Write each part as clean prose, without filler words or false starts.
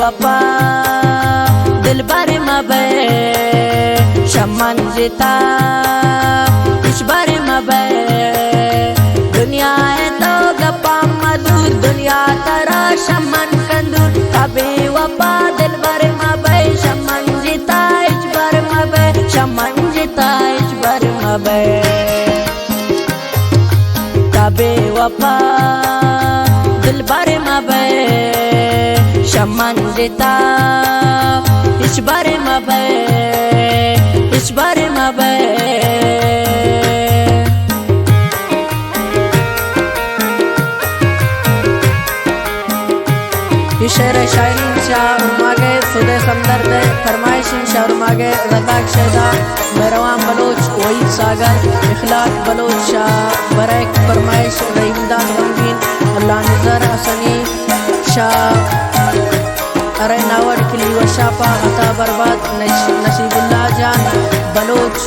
वफा दिल भर मबे शमन जिता इस बार मबे दुनिया है तो गप्पा मधुर दुनिया तरा शमन कंदूर कबे वफा दिल भर मबे शमन जिता इस बार मबे शमन जिता इस बार मबे कबे वफा दिल भर मबे शमन जिता इस बार मबे इस बार मबे शेर शायरी शाह मागे सुदे समदर्द फरमाइश शाह मागे रज़ाक शहदा मेहरवान बलोच वहीद सागर इखलाक बलोच शाह बरैक फरमाइश रहीमदान गमगीन अल्लाह नज़र हसनी शाह अरे नावड़ किली वशापा अता बर्बाद नसीबुल्लाह जान बलोच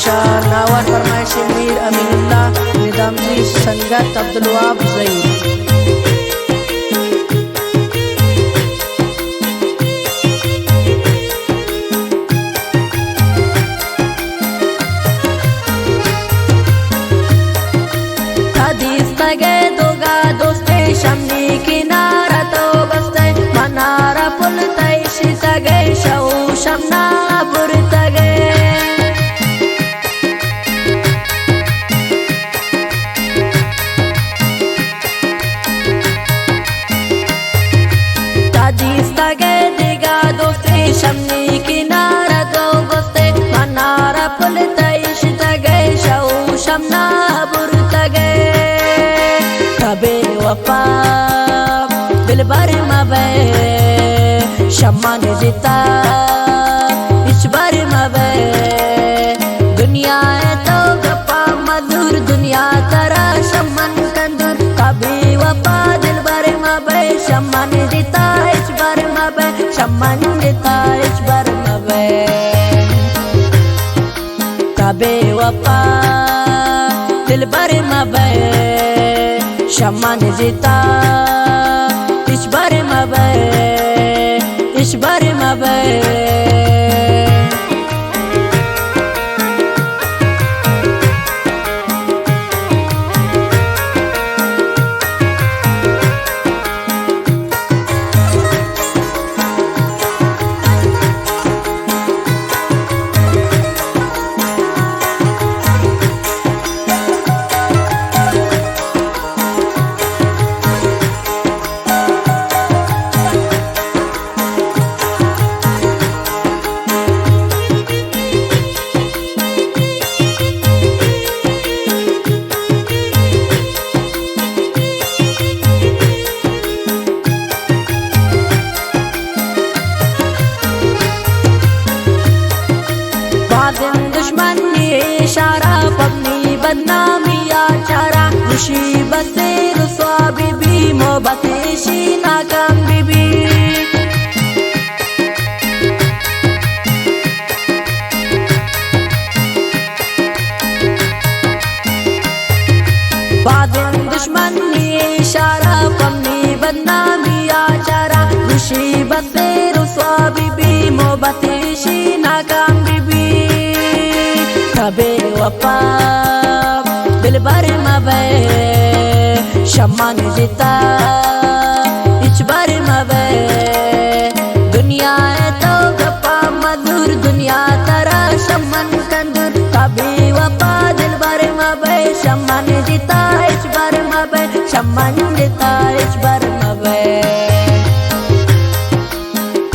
शाह नावड़ फरमाइश मीर अमीनुल्लाह निज़ामजी संगत अब्दुल वहाब ज़ईद तगे दोगा दोस्ते शमनी किनारा तो बसते मनारा पुल तैशी तगे शौ शमना बुर तगे ताजीस तगे दिगा दोस्ते शमनी किनारा तो बसते मनारा पुल तैशी तगे शौ शमना बुर तगे कबे वफा दिल भर मबे शमन जिता इस बार मबे दुनिया है तो गप्पा मधुर दुनिया तरा शमन कंदूर कबे वफा दिल भर मबे शमन जिता इस बार मबे शमन जिता इस बार मबे कबे वफा दिल भर मबे शमन जिता इस बार मबे इस बार मबे दुश्मन इशारा पबनी बदनामी चारा मुसीबत रुसवा बीबी मोहब्बत शी नाकाम बीबी बादन दुश्मन इशारा पबनी बदनामी चारा मुसीबत रुसवा बीबी मोहब्बत शी नाकाम बीबी कबे वफा दिल भर मबे शमन जिता इस बार मबे दुनिया है तो गप्पा मधुर दुनिया तरा शमन कंदूर कबे वफा दिल भर मबे शमन जिता इस बार मबे शमन जिता इस बार मबे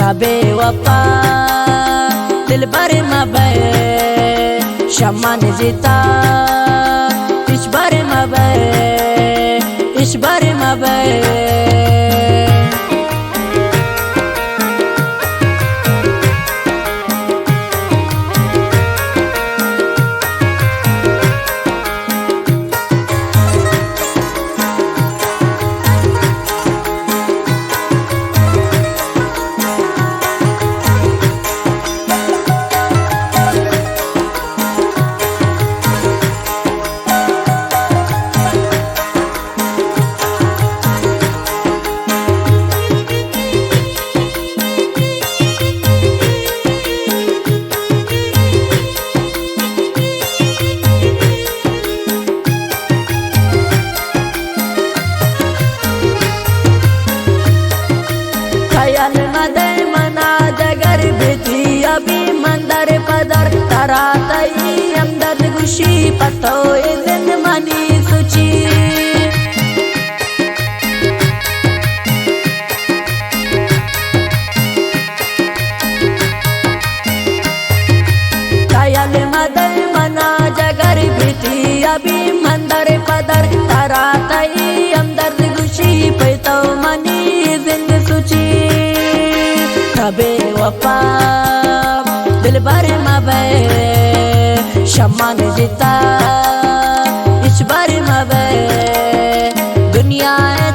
कबे वफा दिल भर मबे शमन जिता इस बार मबे इस बार मबे गुशी पतो ए दिन मनी सुची कायल मदर मना जगर भीती अभी मंदर पदर तारा तई हमदर्द गुशी पतो मनी जिंद सुची तबे वफा दिल भर मबे शम्मान जीता इस बार मबे दुनिया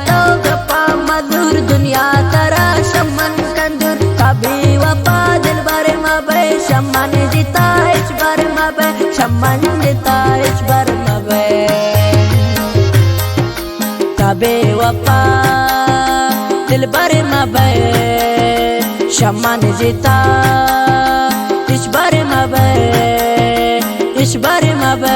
तो गप्पा मधुर दुनिया तरा शम्मान कंदूर कभी वफा दिल भर मबे शम्मान जीता इस बार मबे शम्मान जीता इस बार मबे कभी वफा दिल भर मबे शम्मान जीता इस बार मबे इस बार मबे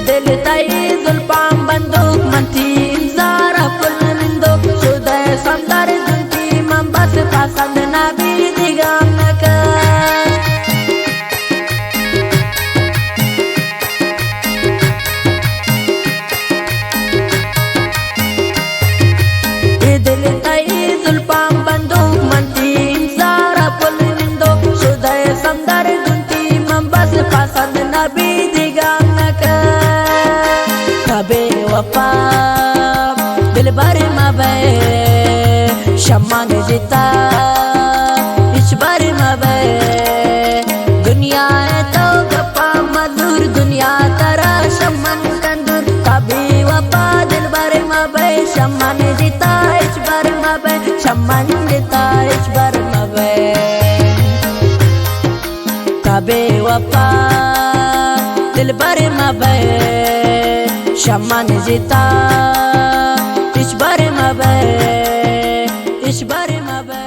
दिल तई जुल्फाम बंदूक मंथी इंसारा पुल निंदुक सुदय समदर जुंती मंबस पसंद नबी दिगाम नकर दिल तई जुल्फाम बंदूक मंथी इंसारा पुल निंदुक सुदय समदर जुंती मंबस पसंद नबी दिगाम नकर तबे वफा दिल भर मबे शम्मान जीता इस बार मबे दुनिया तो गप्पा मधुर दुनिया तरा शम्मान कंदूर कभी वफा दिल भर मबे शम्मान जीता इस बार मबे शम्मान जीता इस बार मबे तबे वफा दिल भर मबे शम्मान जीता इस बार मबे इस बार मबे।